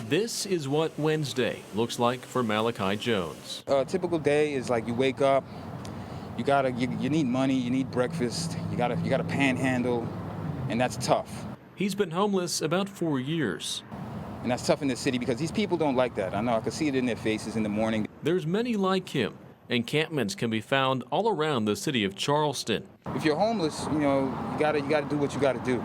This is what Wednesday looks like for Malachi Jones. A typical day is like you wake up, you need money, you need breakfast, you gotta panhandle, and that's tough. He's been homeless about 4 years. And that's tough in the city because these people don't like that. I know, I can see it in their faces in the morning. There's many like him. Encampments can be found all around the city of Charleston. If you're homeless, you gotta do what you gotta do.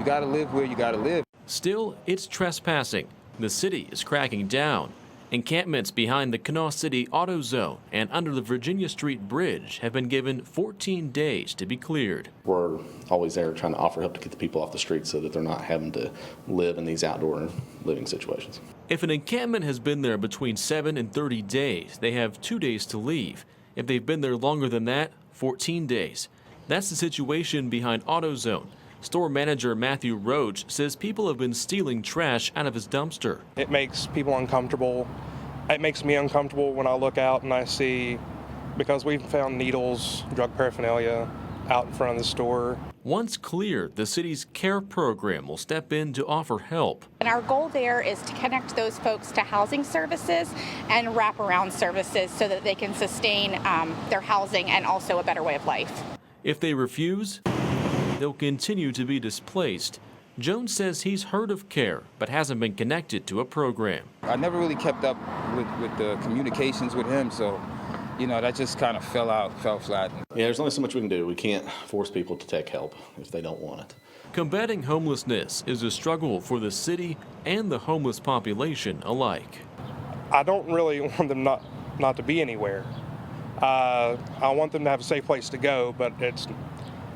You gotta live where you gotta live. Still, it's trespassing. The city is cracking down. Encampments behind the Conn City Auto Zone and under the Virginia Street Bridge have been given 14 days to be cleared. We're always there trying to offer help to get the people off the street so that they're not having to live in these outdoor living situations. If an encampment has been there between 7 and 30 days, they have 2 days to leave. If they've been there longer than that, 14 days. That's the situation behind AutoZone. Store manager Matthew Roach says people have been stealing trash out of his dumpster. It makes people uncomfortable. It makes me uncomfortable when I look out and I see, because we've found needles, drug paraphernalia out in front of the store. Once cleared, the city's CARE program will step in to offer help. And our goal there is to connect those folks to housing services and wraparound services so that they can sustain their housing and also a better way of life. If they refuse, they'll continue to be displaced. Jones says he's heard of CARE, but hasn't been connected to a program. I never really kept up with the communications with him, so that just kind of fell flat. Yeah, there's only so much we can do. We can't force people to take help if they don't want it. Combating homelessness is a struggle for the city and the homeless population alike. I don't really want them not to be anywhere. I want them to have a safe place to go, but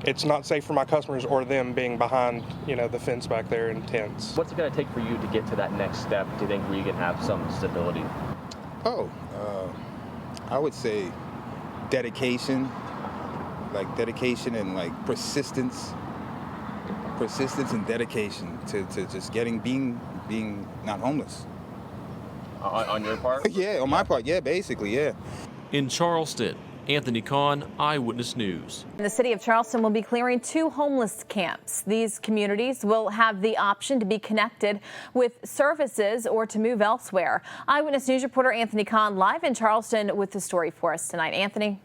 it's not safe for my customers or them being behind, the fence back there in tents. What's it going to take for you to get to that next step, do you think, where you can have some stability? I would say dedication and persistence and dedication to just being not homeless. On your part? Yeah, on my part, yeah, basically, yeah. In Charleston, Anthony Conn, Eyewitness News. The city of Charleston will be clearing 2 homeless camps. These communities will have the option to be connected with services or to move elsewhere. Eyewitness News reporter Anthony Conn live in Charleston with the story for us tonight. Anthony.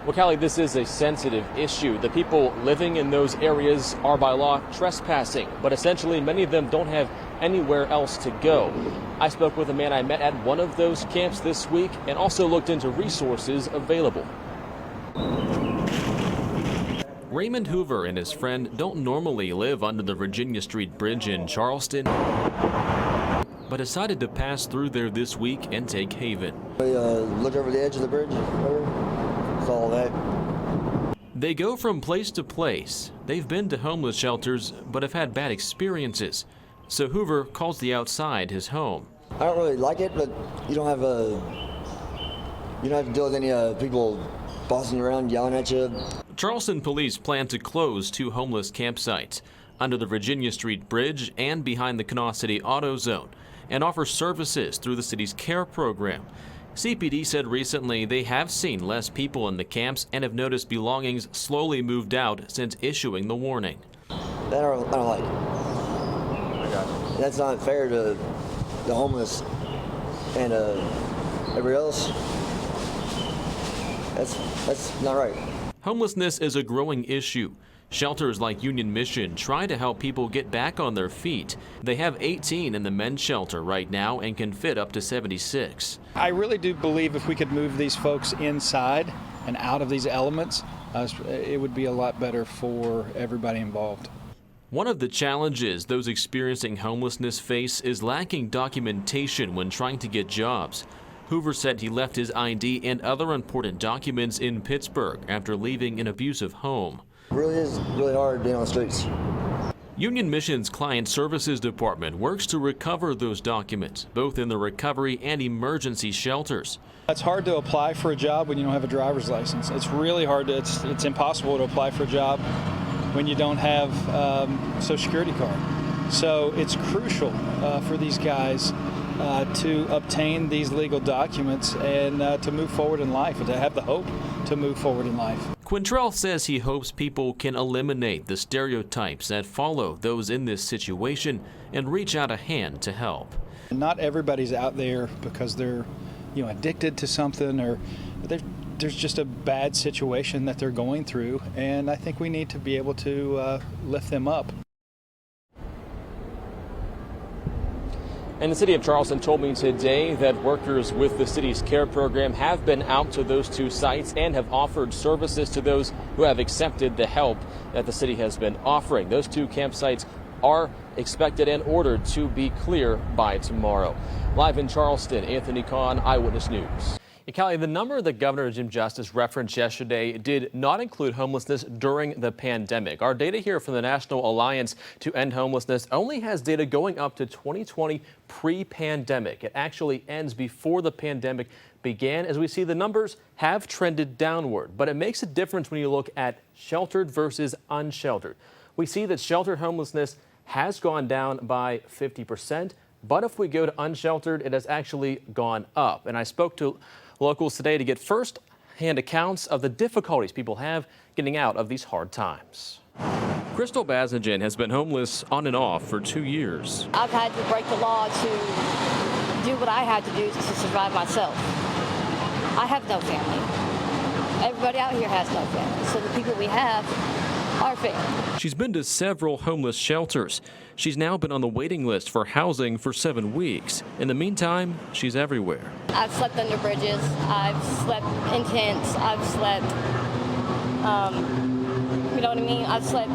Well, Callie, this is a sensitive issue. The people living in those areas are by law trespassing, but essentially many of them don't have anywhere else to go. I spoke with a man I met at one of those camps this week and also looked into resources available. Raymond Hoover and his friend don't normally live under the Virginia Street Bridge in Charleston, but decided to pass through there this week and take haven. Look over the edge of the bridge. That's all that. They go from place to place. They've been to homeless shelters, but have had bad experiences. So Hoover calls the outside his home. I don't really like it, but you don't have to deal with any people bossing around, yelling at you. Charleston police plan to close 2 homeless campsites under the Virginia Street Bridge and behind the Conn City Auto Zone and offer services through the city's CARE program. CPD said recently they have seen less people in the camps and have noticed belongings slowly moved out since issuing the warning. That I don't like. That's not fair to the homeless and everybody else. That's not right. Homelessness is a growing issue. Shelters like Union Mission try to help people get back on their feet. They have 18 in the men's shelter right now and can fit up to 76. I really do believe if we could move these folks inside and out of these elements, it would be a lot better for everybody involved. One of the challenges those experiencing homelessness face is lacking documentation when trying to get jobs. Hoover said he left his ID and other important documents in Pittsburgh after leaving an abusive home. It really is really hard being on the streets. Union Mission's Client Services Department works to recover those documents, both in the recovery and emergency shelters. It's hard to apply for a job when you don't have a driver's license. It's really hard. It's impossible to apply for a job when you don't have a Social Security card. So it's crucial for these guys to obtain these legal documents and to move forward in life and to have the hope to move forward in life. Quintrell says he hopes people can eliminate the stereotypes that follow those in this situation and reach out a hand to help. Not everybody's out there because they're, addicted to something, or there's just a bad situation that they're going through, and I think we need to be able to lift them up. And the city of Charleston told me today that workers with the city's care program have been out to those two sites and have offered services to those who have accepted the help that the city has been offering. Those two campsites are expected and ordered to be clear by tomorrow. Live in Charleston, Anthony Conn, Eyewitness News. Callie, the number that Governor Jim Justice referenced yesterday did not include homelessness during the pandemic. Our data here from the National Alliance to End Homelessness only has data going up to 2020 pre-pandemic. It actually ends before the pandemic began. As we see, the numbers have trended downward, but it makes a difference when you look at sheltered versus unsheltered. We see that sheltered homelessness has gone down by 50%, but if we go to unsheltered, it has actually gone up. And I spoke to locals today to get first-hand accounts of the difficulties people have getting out of these hard times. Crystal BASMAJIAN has been homeless on and off for 2 years. I've had to break the law to do what I had to do to survive myself. I have no family. Everybody out here has no family, so the people we have are family. She's been to several homeless shelters. She's now been on the waiting list for housing for 7 weeks. In the meantime, she's everywhere. I've slept under bridges. I've slept in tents. I've slept, you know what I mean? I've slept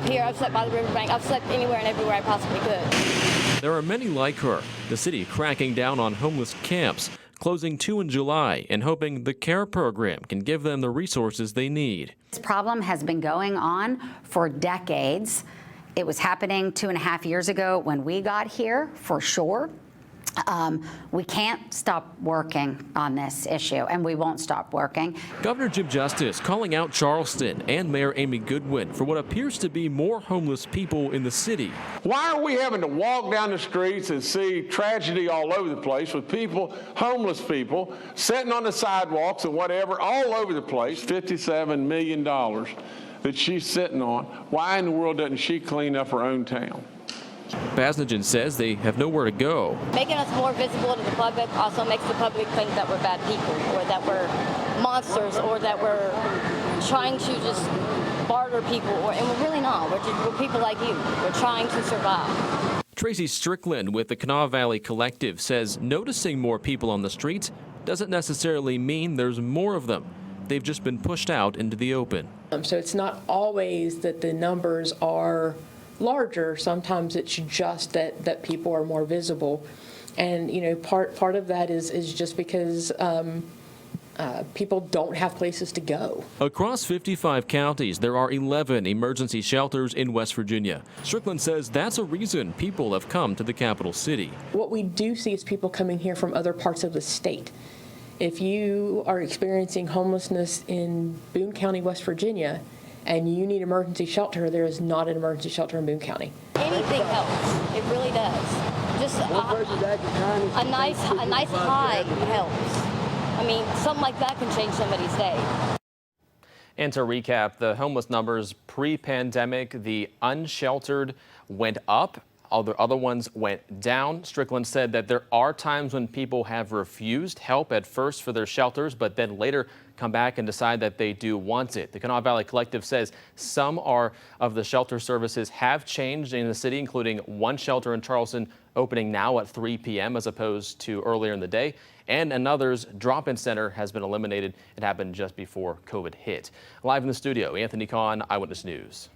here. I've slept by the riverbank. I've slept anywhere and everywhere I possibly could. There are many like her. The city cracking down on homeless camps, closing 2 in July and hoping the CARE program can give them the resources they need. This problem has been going on for decades. It was happening 2.5 years ago when we got here, for sure. We can't stop working on this issue, and we won't stop working. Governor Jim Justice calling out Charleston and Mayor Amy Goodwin for what appears to be more homeless people in the city. Why are we having to walk down the streets and see tragedy all over the place with people, homeless people, sitting on the sidewalks and whatever, all over the place, $57 million that she's sitting on? Why in the world doesn't she clean up her own town? BASMAJIAN says they have nowhere to go. Making us more visible to the public also makes the public think that we're bad people, or that we're monsters, or that we're trying to just barter people, and we're really not. We're people like you. We're trying to survive. Tracy Strickland with the Kanawha Valley Collective says noticing more people on the streets doesn't necessarily mean there's more of them. They've just been pushed out into the open. So it's not always that the numbers are larger. Sometimes it's just that people are more visible, and part of that is just because people don't have places to go. Across 55 counties, there are 11 emergency shelters in West Virginia. Strickland says that's a reason people have come to the capital city. What we do see is people coming here from other parts of the state. If you are experiencing homelessness in Boone County, West Virginia, and you need emergency shelter, there is not an emergency shelter in Boone County. Anything helps. It really does. Just a nice high helps. I mean, something like that can change somebody's day. And to recap, the homeless numbers pre-pandemic, the unsheltered went up. All the other ones went down. Strickland said that there are times when people have refused help at first for their shelters, but then later come back and decide that they do want it. The Kanawha Valley Collective says some of the shelter services have changed in the city, including one shelter in Charleston opening now at 3 p.m. as opposed to earlier in the day, and another's drop-in center has been eliminated. It happened just before COVID hit. Live in the studio, Anthony Conn, Eyewitness News.